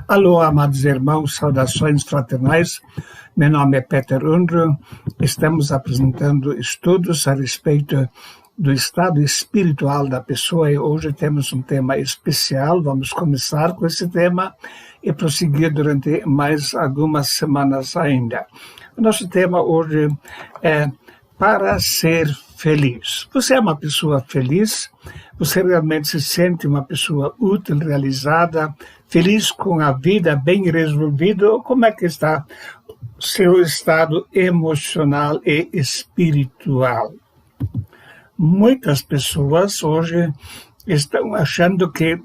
Alô, amados irmãos, saudações fraternais. Meu nome é Peter Undro. Estamos apresentando estudos a respeito do estado espiritual da pessoa e hoje temos um tema especial. Vamos começar com esse tema e prosseguir durante mais algumas semanas ainda. O nosso tema hoje é para ser feliz. Você é uma pessoa feliz? Você realmente se sente uma pessoa útil, realizada, feliz com a vida, bem resolvido? Como é que está seu estado emocional e espiritual? Muitas pessoas hoje estão achando que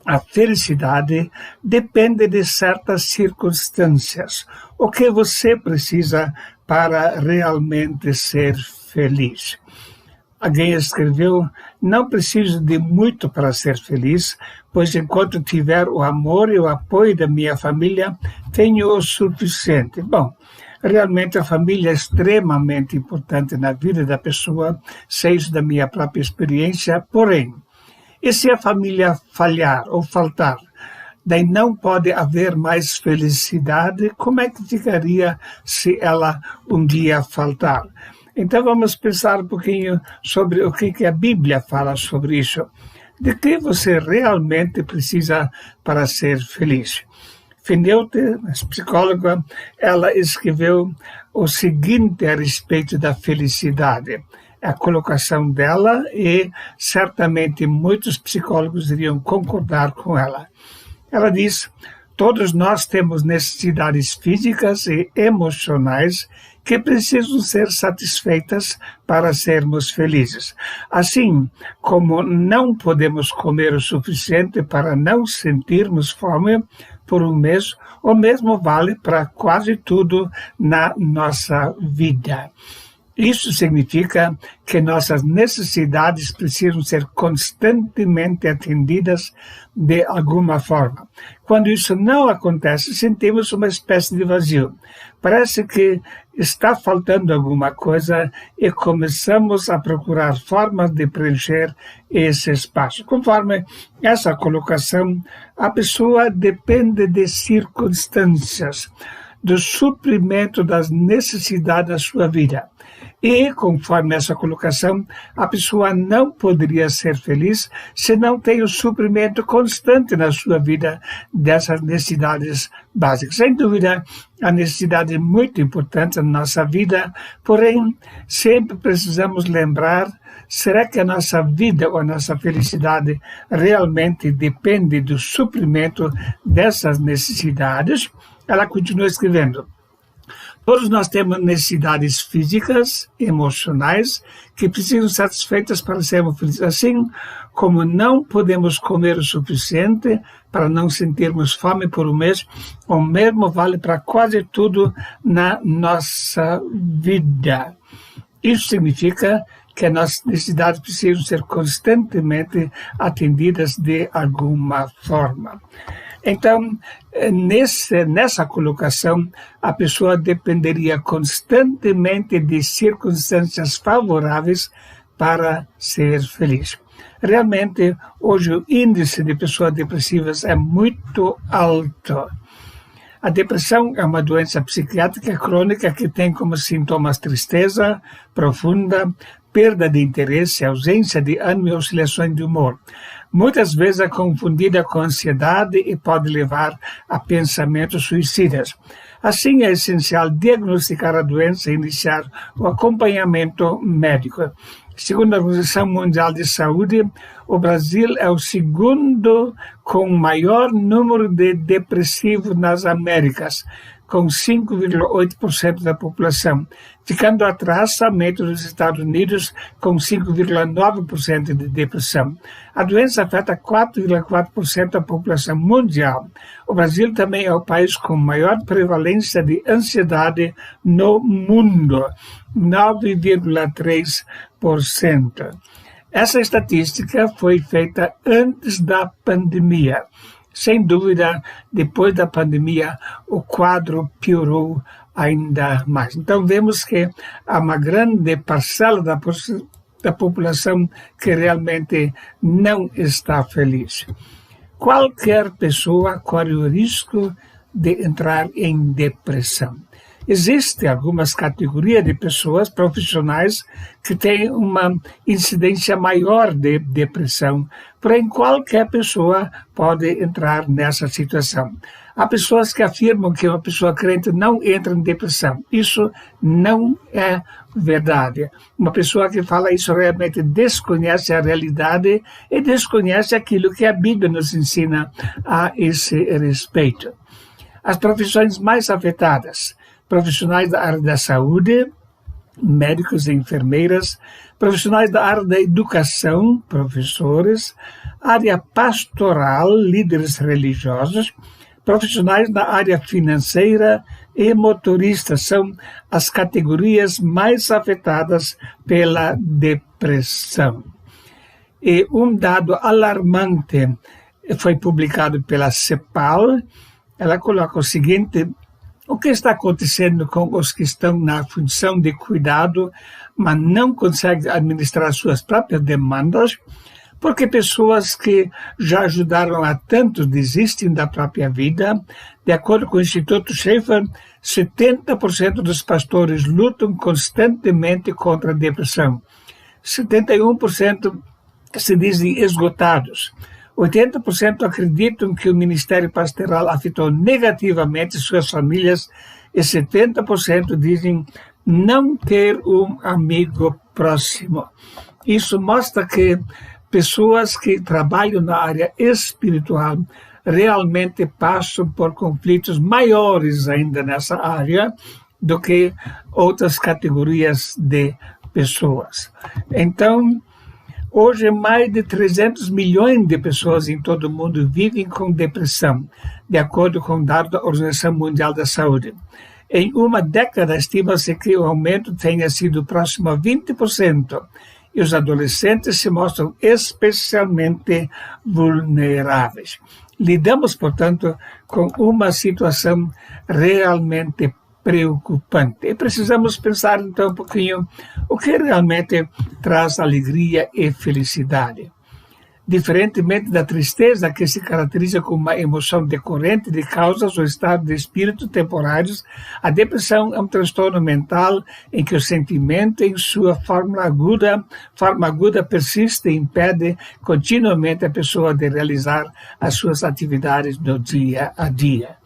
a felicidade depende de certas circunstâncias. O que você precisa para realmente ser feliz? Alguém escreveu: não preciso de muito para ser feliz, pois enquanto tiver o amor e o apoio da minha família, tenho o suficiente. Bom, realmente a família é extremamente importante na vida da pessoa, sei isso da minha própria experiência, porém, e se a família falhar ou faltar, daí não pode haver mais felicidade? Como é que ficaria se ela um dia faltar? Então vamos pensar um pouquinho sobre o que a Bíblia fala sobre isso. De que você realmente precisa para ser feliz? Fineute, psicóloga, ela escreveu o seguinte a respeito da felicidade. A colocação dela e certamente muitos psicólogos iriam concordar com ela. Ela diz: todos nós temos necessidades físicas e emocionais que precisam ser satisfeitas para sermos felizes. Assim como não podemos comer o suficiente para não sentirmos fome por um mês, o mesmo vale para quase tudo na nossa vida. Isso significa que nossas necessidades precisam ser constantemente atendidas de alguma forma. Quando isso não acontece, sentimos uma espécie de vazio. Parece que está faltando alguma coisa e começamos a procurar formas de preencher esse espaço. Conforme essa colocação, a pessoa depende de circunstâncias, do suprimento das necessidades da sua vida. E, conforme essa colocação, a pessoa não poderia ser feliz se não tem o suprimento constante na sua vida dessas necessidades básicas. Sem dúvida, a necessidade é muito importante na nossa vida, porém, sempre precisamos lembrar: será que a nossa vida ou a nossa felicidade realmente depende do suprimento dessas necessidades? Ela continua escrevendo: todos nós temos necessidades físicas, emocionais, que precisam ser satisfeitas para sermos felizes. Assim como não podemos comer o suficiente para não sentirmos fome por um mês, o mesmo vale para quase tudo na nossa vida. Isso significa que as nossas necessidades precisam ser constantemente atendidas de alguma forma. Então, nessa colocação, a pessoa dependeria constantemente de circunstâncias favoráveis para ser feliz. Realmente, hoje o índice de pessoas depressivas é muito alto. A depressão é uma doença psiquiátrica crônica que tem como sintomas tristeza profunda, perda de interesse, ausência de ânimo e oscilações de humor. Muitas vezes é confundida com ansiedade e pode levar a pensamentos suicidas. Assim, é essencial diagnosticar a doença e iniciar o acompanhamento médico. Segundo a Organização Mundial de Saúde, o Brasil é o segundo com maior número de depressivos nas Américas, com 5,8% da população, ficando atrás somente dos Estados Unidos, com 5,9% de depressão. A doença afeta 4,4% da população mundial. O Brasil também é o país com maior prevalência de ansiedade no mundo, 9,3%. Essa estatística foi feita antes da pandemia. Sem dúvida, depois da pandemia, o quadro piorou ainda mais. Então, vemos que há uma grande parcela da população que realmente não está feliz. qualquer pessoa corre o risco de entrar em depressão. Existem algumas categorias de pessoas profissionais que têm uma incidência maior de depressão, porém qualquer pessoa pode entrar nessa situação. Há pessoas que afirmam que uma pessoa crente não entra em depressão. Isso não é verdade. Uma pessoa que fala isso realmente desconhece a realidade e desconhece aquilo que a Bíblia nos ensina a esse respeito. As profissões mais afetadas: profissionais da área da saúde, médicos e enfermeiras, profissionais da área da educação, professores, área pastoral, líderes religiosos, profissionais da área financeira e motoristas são as categorias mais afetadas pela depressão. E um dado alarmante foi publicado pela CEPAL. Ela coloca o seguinte: o que está acontecendo com os que estão na função de cuidado, mas não conseguem administrar suas próprias demandas, porque pessoas que já ajudaram a tantos desistem da própria vida. De acordo com o Instituto Schaeffer, 70% dos pastores lutam constantemente contra a depressão. 71% se dizem esgotados. 80% acreditam que o ministério pastoral afetou negativamente suas famílias e 70% dizem não ter um amigo próximo. Isso mostra que pessoas que trabalham na área espiritual realmente passam por conflitos maiores ainda nessa área do que outras categorias de pessoas. Então, hoje, mais de 300 milhões de pessoas em todo o mundo vivem com depressão, de acordo com dados da Organização Mundial da Saúde. Em uma década, estima-se que o aumento tenha sido próximo a 20%, e os adolescentes se mostram especialmente vulneráveis. Lidamos, portanto, com uma situação realmente preocupante. E precisamos pensar, então, um pouquinho o que realmente traz alegria e felicidade. Diferentemente da tristeza, que se caracteriza como uma emoção decorrente de causas ou estado de espírito temporários, a depressão é um transtorno mental em que o sentimento, em sua forma aguda persiste e impede continuamente a pessoa de realizar as suas atividades no dia a dia.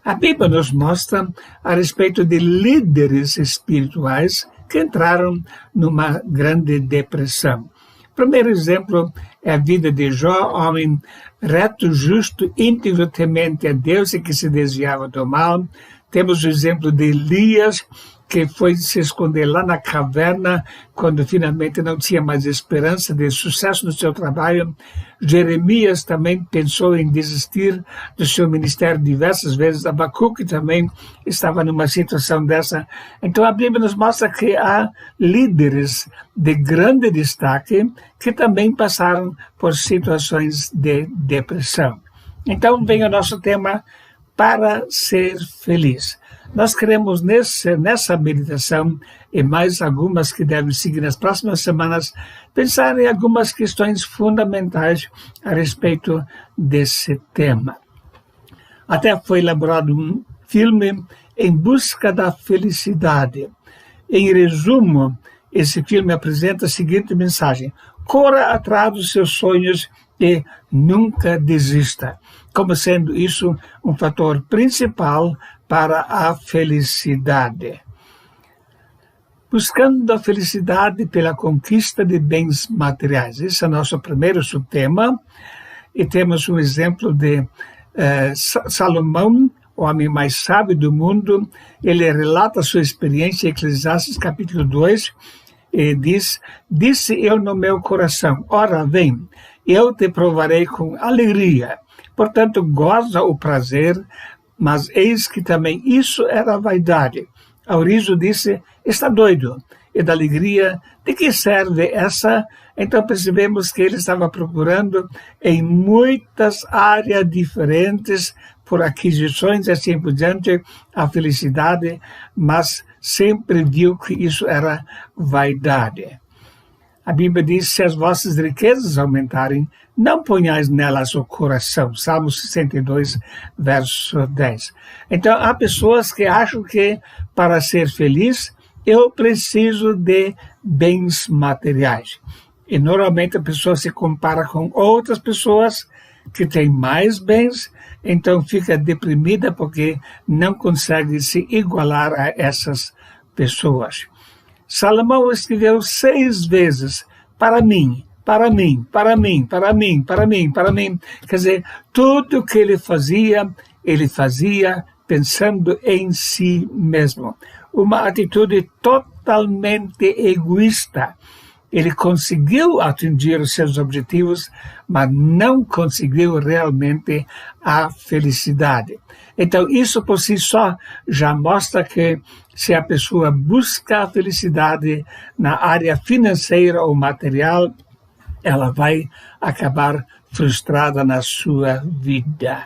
A Bíblia nos mostra a respeito de líderes espirituais que entraram numa grande depressão. O primeiro exemplo é a vida de Jó, homem reto, justo, íntegro, temente a Deus e que se desviava do mal. Temos o exemplo de Elias, que foi se esconder lá na caverna quando finalmente não tinha mais esperança de sucesso no seu trabalho. Jeremias também pensou em desistir do seu ministério diversas vezes. Abacuque também estava numa situação dessa. Então a Bíblia nos mostra que há líderes de grande destaque que também passaram por situações de depressão. Então vem o nosso tema: para ser feliz. Nós queremos nessa meditação e mais algumas que devem seguir nas próximas semanas, pensar em algumas questões fundamentais a respeito desse tema. Até foi elaborado um filme Em Busca da Felicidade. Em resumo, esse filme apresenta a seguinte mensagem: corra atrás dos seus sonhos e nunca desista, como sendo isso um fator principal para a felicidade. Buscando a felicidade pela conquista de bens materiais. Esse é o nosso primeiro subtema. E temos um exemplo de Salomão, o homem mais sábio do mundo. Ele relata sua experiência em Eclesiastes capítulo 2 e diz: disse eu no meu coração, ora vem, eu te provarei com alegria. Portanto, goza o prazer, mas eis que também isso era vaidade. Ao riso disse, está doido. E da alegria, de que serve essa? Então percebemos que ele estava procurando em muitas áreas diferentes, por aquisições e assim por diante, a felicidade, mas sempre viu que isso era vaidade. A Bíblia diz, se as vossas riquezas aumentarem, não ponhais nelas o coração. Salmo 62, verso 10. Então, há pessoas que acham que para ser feliz, eu preciso de bens materiais. E normalmente a pessoa se compara com outras pessoas que têm mais bens, então fica deprimida porque não consegue se igualar a essas pessoas. Salomão escreveu 6 vezes, para mim, para mim, para mim, para mim, para mim, para mim. Quer dizer, tudo que ele fazia pensando em si mesmo. Uma atitude totalmente egoísta. Ele conseguiu atingir os seus objetivos, mas não conseguiu realmente a felicidade. Então, isso por si só já mostra que se a pessoa busca a felicidade na área financeira ou material, ela vai acabar frustrada na sua vida.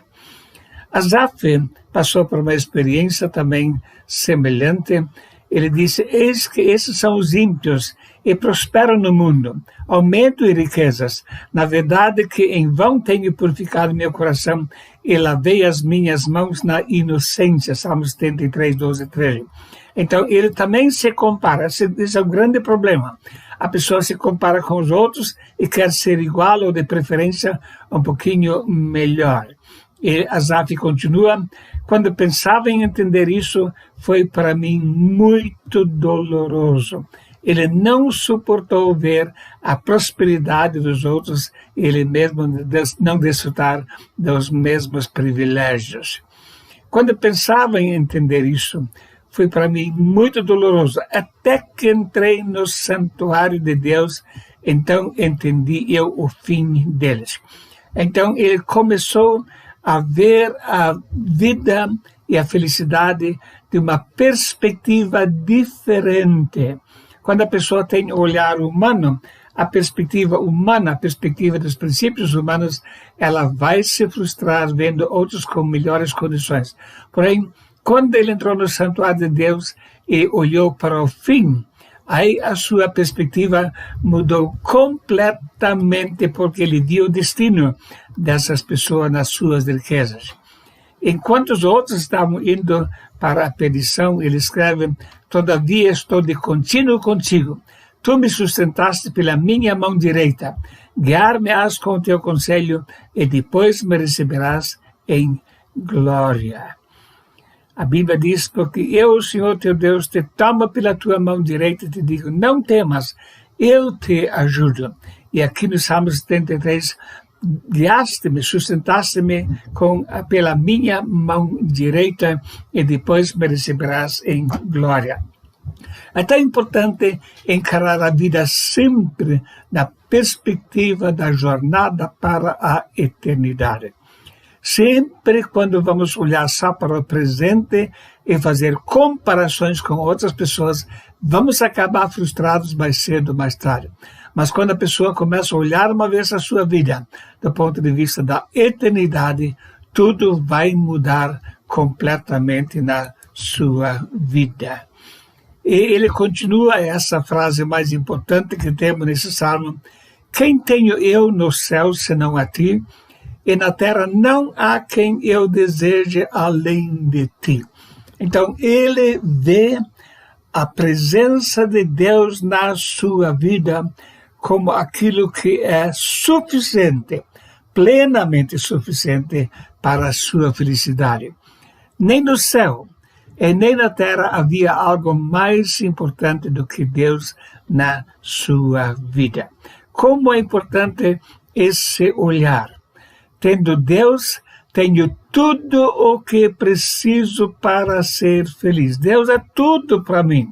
Asaf passou por uma experiência também semelhante. Ele disse, eis que esses são os ímpios e prosperam no mundo, aumento e riquezas. Na verdade que em vão tenho purificado meu coração e lavei as minhas mãos na inocência. Salmos 73, 12 e 13. Então ele também se compara, esse é o grande problema. A pessoa se compara com os outros e quer ser igual ou de preferência um pouquinho melhor. E Asaf continua, quando pensava em entender isso, foi para mim muito doloroso. Ele não suportou ver a prosperidade dos outros, ele mesmo não desfrutar dos mesmos privilégios. Quando pensava em entender isso, foi para mim muito doloroso, até que entrei no santuário de Deus, então entendi eu o fim deles. Então ele começou a ver a vida e a felicidade de uma perspectiva diferente. Quando a pessoa tem o olhar humano, a perspectiva humana, a perspectiva dos princípios humanos, ela vai se frustrar vendo outros com melhores condições. Porém, quando ele entrou no santuário de Deus e olhou para o fim, aí a sua perspectiva mudou completamente porque ele viu o destino dessas pessoas nas suas riquezas. Enquanto os outros estavam indo para a perdição, ele escreve, todavia estou de contínuo contigo. Tu me sustentaste pela minha mão direita. Guiar-me-ás com o teu conselho e depois me receberás em glória. A Bíblia diz, porque eu, Senhor teu Deus, te tomo pela tua mão direita e te digo, não temas, eu te ajudo. E aqui no Salmo 73, guiaste-me, sustentaste-me pela minha mão direita e depois me receberás em glória. É tão importante encarar a vida sempre na perspectiva da jornada para a eternidade. Sempre quando vamos olhar só para o presente e fazer comparações com outras pessoas, vamos acabar frustrados mais cedo ou mais tarde. Mas quando a pessoa começa a olhar uma vez a sua vida do ponto de vista da eternidade, tudo vai mudar completamente na sua vida. E ele continua essa frase mais importante que temos nesse salmo, quem tenho eu no céu senão a ti? E na terra não há quem eu deseje além de ti. Então, ele vê a presença de Deus na sua vida como aquilo que é suficiente, plenamente suficiente para a sua felicidade. Nem no céu e nem na terra havia algo mais importante do que Deus na sua vida. Como é importante esse olhar. Tendo Deus, tenho tudo o que preciso para ser feliz. Deus é tudo para mim.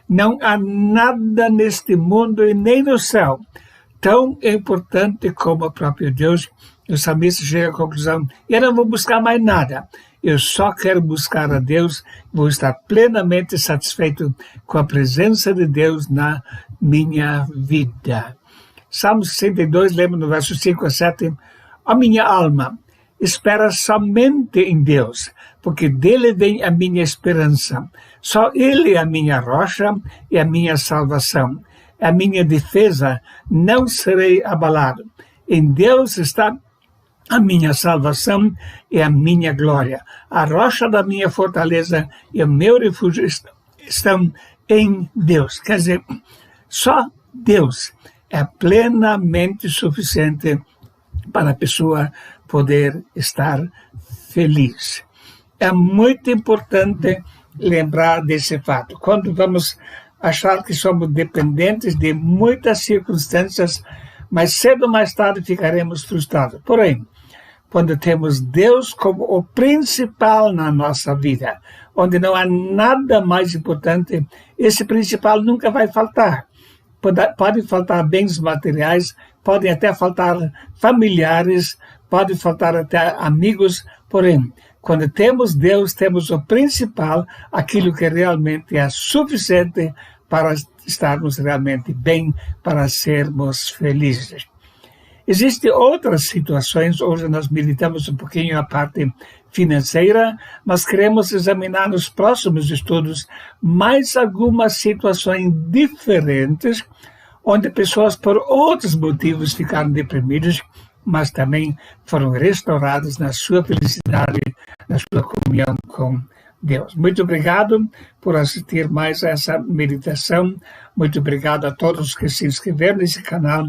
Não há nada neste mundo e nem no céu tão importante como o próprio Deus. O salmista chega à conclusão, eu não vou buscar mais nada. Eu só quero buscar a Deus, vou estar plenamente satisfeito com a presença de Deus na minha vida. Salmo 62, lembra no verso 5 a 7, a minha alma espera somente em Deus, porque dele vem a minha esperança. Só ele é a minha rocha e a minha salvação. a minha defesa, não serei abalado. Em Deus está a minha salvação e a minha glória. A rocha da minha fortaleza e o meu refúgio estão em Deus. Quer dizer, só Deus é plenamente suficiente para a pessoa poder estar feliz. É muito importante lembrar desse fato. Quando vamos achar que somos dependentes de muitas circunstâncias, mas cedo ou mais tarde ficaremos frustrados. Porém, quando temos Deus como o principal na nossa vida, onde não há nada mais importante, esse principal nunca vai faltar. Pode faltar bens materiais, podem até faltar familiares, pode faltar até amigos, porém, quando temos Deus, temos o principal, aquilo que realmente é suficiente para estarmos realmente bem, para sermos felizes. Existem outras situações, hoje nós meditamos um pouquinho a parte financeira, mas queremos examinar nos próximos estudos mais algumas situações diferentes, onde pessoas por outros motivos ficaram deprimidas, mas também foram restauradas na sua felicidade, na sua comunhão com Deus. Muito obrigado por assistir mais a essa meditação. Muito obrigado a todos que se inscreveram nesse canal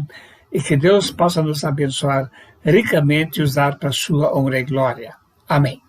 e que Deus possa nos abençoar ricamente e usar para a sua honra e glória. Amém.